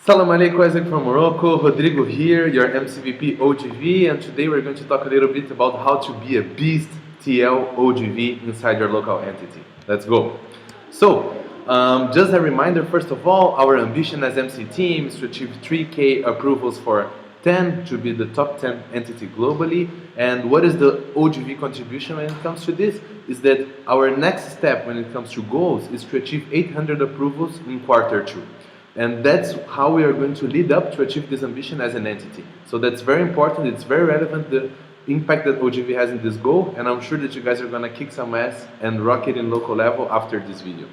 Salam alaikum, AIESEC from Morocco. Rodrigo here, your MCVP oGV, and today we're going to talk a little bit about how to be a beast TL oGV inside your local entity. Let's go. So, just a reminder, first of all, our ambition as MC team is to achieve 3K approvals for 10 to be the top 10 entity globally. And what is the oGV contribution when it comes to this? Is that our next step when it comes to goals is to achieve 800 approvals in Q2. And that's how we are going to lead up to achieve this ambition as an entity. So that's very important, it's very relevant, the impact that oGV has in this goal, and I'm sure that you guys are going to kick some ass and rock it in local level after this video.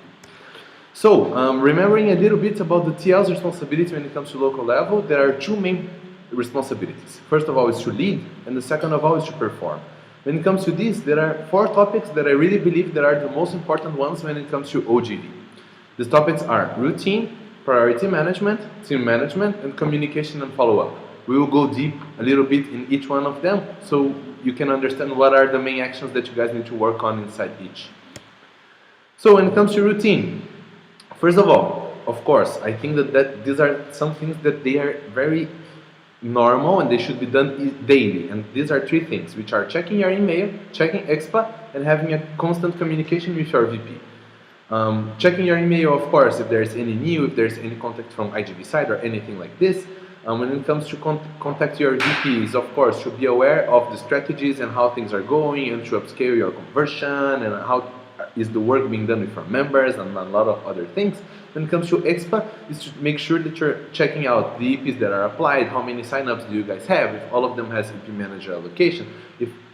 So, remembering a little bit about the TL's responsibility when it comes to local level, there are two main responsibilities. First of all is to lead, and the second of all is to perform. When it comes to this, there are 4 topics that I really believe that are the most important ones when it comes to oGV. These topics are routine, priority management, team management, and communication and follow-up. We will go deep a little bit in each one of them so you can understand what are the main actions that you guys need to work on inside each. So when it comes to routine, first of all, of course, I think that these are some things that they are very normal and they should be done daily. And these are 3 things, which are checking your email, checking expa, and having a constant communication with your VP. Checking your email, of course, if there's any new, if there's any contact from IGV side or anything like this. When it comes to contact your VPs, of course, to be aware of the strategies and how things are going and to upscale your conversion and how is the work being done with your members and a lot of other things. When it comes to expa, is to make sure that you're checking out the EPs that are applied, how many signups do you guys have, if all of them has EP manager allocation,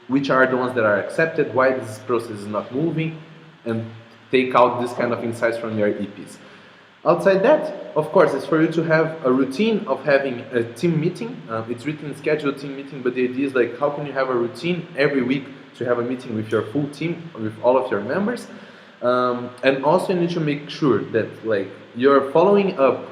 which are the ones that are accepted, why this process is not moving, and take out this kind of insights from your EPs. Outside that, of course, it's for you to have a routine of having a team meeting. It's written scheduled team meeting, but the idea is like how can you have a routine every week to have a meeting with your full team, with all of your members. And also you need to make sure that like you're following up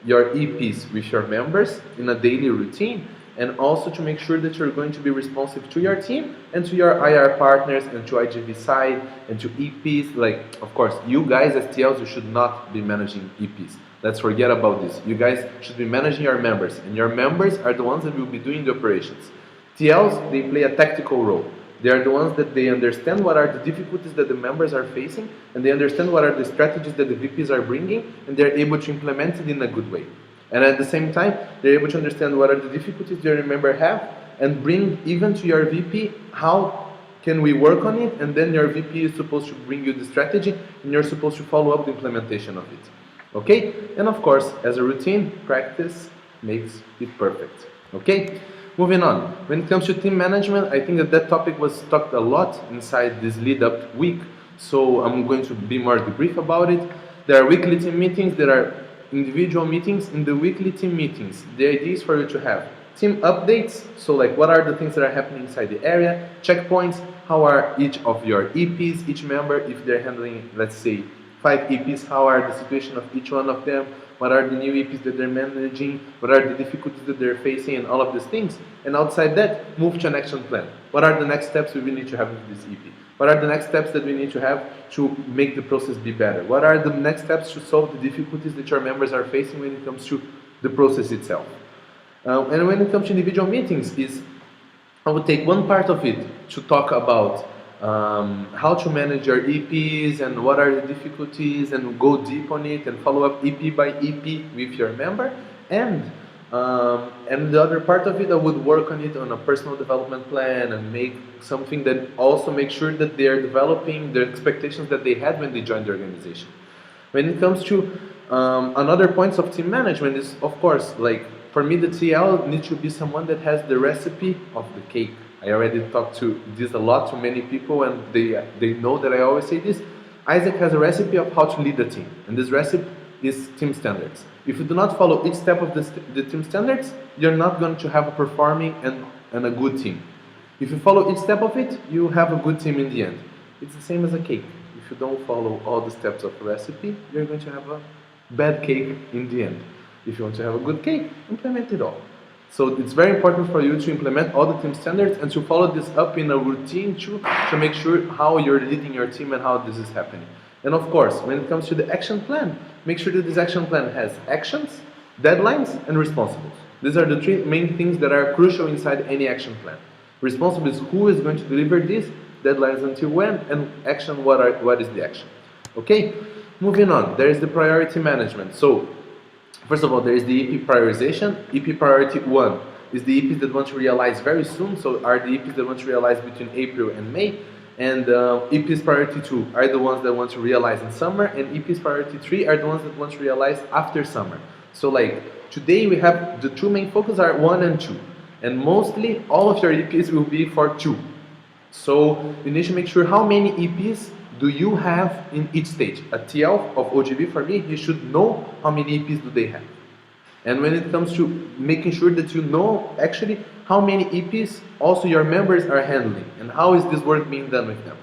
your EPs with your members in a daily routine, and also to make sure that you're going to be responsive to your team and to your IR partners and to IGV side and to EPs. Like, of course, you guys as TLs, you should not be managing EPs. Let's forget about this. You guys should be managing your members, and your members are the ones that will be doing the operations. TLs, they play a tactical role. They are the ones that they understand what are the difficulties that the members are facing, and they understand what are the strategies that the VPs are bringing, and they're able to implement it in a good way. And at the same time, they're able to understand what are the difficulties your member have and bring even to your VP how can we work on it, and then your VP is supposed to bring you the strategy and you're supposed to follow up the implementation of it. Okay? And of course, as a routine, practice makes it perfect. Okay? Moving on. When it comes to team management, I think that topic was talked a lot inside this lead up week, so I'm going to be more debrief about it. There are weekly team meetings, there are individual meetings. In the weekly team meetings, the idea is for you to have team updates, so like what are the things that are happening inside the area, checkpoints, how are each of your EPs, each member, if they're handling, let's say, 5 EPs, how are the situation of each one of them, what are the new EPs that they're managing, what are the difficulties that they're facing, and all of these things. And outside that, move to an action plan. What are the next steps we need to have with this EP? What are the next steps that we need to have to make the process be better? What are the next steps to solve the difficulties that your members are facing when it comes to the process itself? And when it comes to individual meetings, I would take one part of it to talk about how to manage your EPs and what are the difficulties, and go deep on it and follow up EP by EP with your member. And the other part of it, I would work on it on a personal development plan and make something that also makes sure that they are developing the expectations that they had when they joined the organization. When it comes to another points of team management is, of course, like for me, the TL needs to be someone that has the recipe of the cake. I already talked to this a lot to many people, and they know that I always say this. AIESEC has a recipe of how to lead a team, and this recipe is team standards. If you do not follow each step of the team standards, you're not going to have a performing and a good team. If you follow each step of it, you have a good team in the end. It's the same as a cake. If you don't follow all the steps of the recipe, you're going to have a bad cake in the end. If you want to have a good cake, implement it all. So it's very important for you to implement all the team standards and to follow this up in a routine to make sure how you're leading your team and how this is happening. And of course, when it comes to the action plan, make sure that this action plan has actions, Deadlines and responsibles. These are the three main things that are crucial inside any action plan. Responsible is who is going to deliver this, deadlines until when, and action, what is the action. Okay, moving on, there is the priority management. So, first of all, there is the EP prioritization. EP priority 1 is the EPs that want to realize very soon, so are the EPs that want to realize between April and May. And EPs priority 2 are the ones that want to realize in summer, and EPs priority 3 are the ones that want to realize after summer. So like today we have the two main focus are 1 and 2, and mostly all of your EPs will be for 2. So you need to make sure how many EPs do you have in each stage. A TL of oGV for me, you should know how many EPs do they have. And when it comes to making sure that you know actually how many EPs also your members are handling and how is this work being done with them.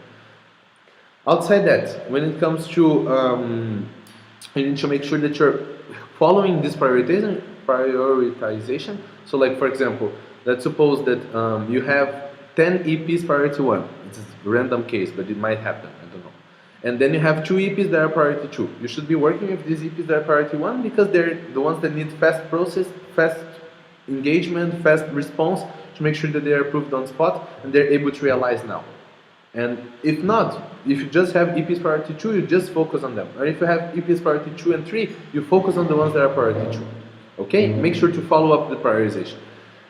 Outside that, when it comes to you need to make sure that you're following this prioritization. So like for example, let's suppose that you have 10 EPs priority 1. It's a random case, but it might happen, I don't know. And then you have 2 EPs that are priority 2. You should be working with these EPs that are priority 1 because they're the ones that need fast process, fast engagement, fast response to make sure that they are approved on spot and they're able to realize now. And if not, if you just have EPs priority 2, you just focus on them. Or if you have EPs priority 2 and 3, you focus on the ones that are priority 2. Okay? Make sure to follow up the prioritization.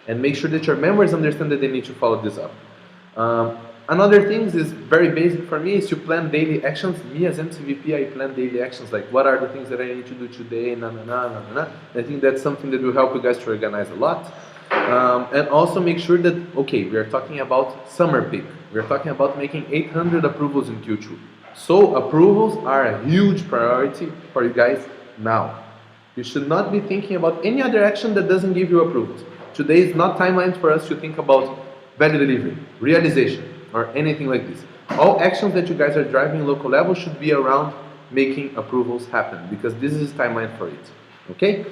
And make sure that your members understand that they need to follow this up. Another thing is very basic for me is to plan daily actions. Me as MCVP, I plan daily actions like what are the things that I need to do today, I think that's something that will help you guys to organize a lot. And also make sure that, okay, we are talking about summer peak. We are talking about making 800 approvals in Q2. So approvals are a huge priority for you guys now. You should not be thinking about any other action that doesn't give you approvals. Today is not timelines for us to think about value delivery, realization, or anything like this. All actions that you guys are driving local level should be around making approvals happen because this is timeline for it. Okay?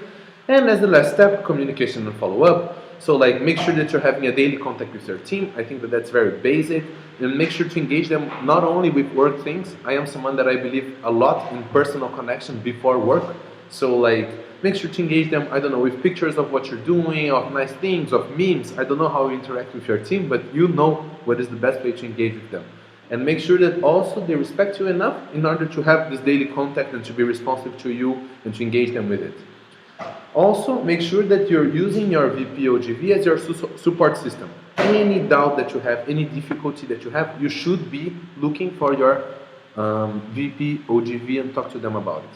And as the last step, communication and follow-up. So like make sure that you're having a daily contact with your team. I think that that's very basic. And make sure to engage them not only with work things. I am someone that I believe a lot in personal connection before work. So like make sure to engage them, I don't know, with pictures of what you're doing, of nice things, of memes. I don't know how you interact with your team, but you know what is the best way to engage with them. And make sure that also they respect you enough in order to have this daily contact and to be responsive to you and to engage them with it. Also, make sure that you're using your VP oGV as your support system. Any doubt that you have, any difficulty that you have, you should be looking for your VP oGV and talk to them about it.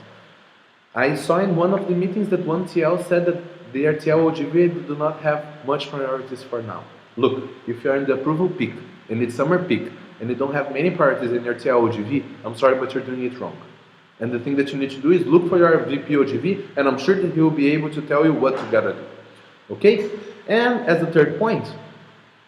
I saw in one of the meetings that one TL said that their TL oGV do not have much priorities for now. Look, if you are in the approval peak and it's summer peak and you don't have many priorities in your TL oGV, I'm sorry, but you're doing it wrong. And the thing that you need to do is look for your VP oGV, and I'm sure that he will be able to tell you what you gotta do. Okay? And as a third point,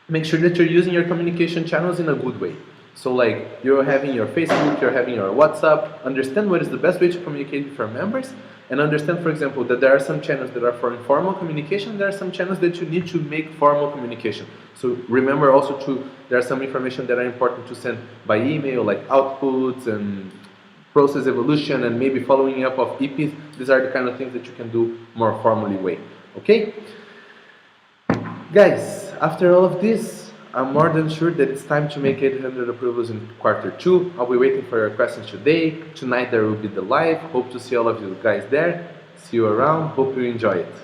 make sure that you're using your communication channels in a good way. So like you're having your Facebook, you're having your WhatsApp, understand what is the best way to communicate with your members, and understand, for example, that there are some channels that are for informal communication, there are some channels that you need to make formal communication. So remember also there are some information that are important to send by email, like outputs and process evolution and maybe following up of EPs. These are the kind of things that you can do more formally way. Okay? Guys, after all of this, I'm more than sure that it's time to make 800 approvals in Q2. I'll be waiting for your questions today. Tonight there will be the live. Hope to see all of you guys there. See you around. Hope you enjoy it.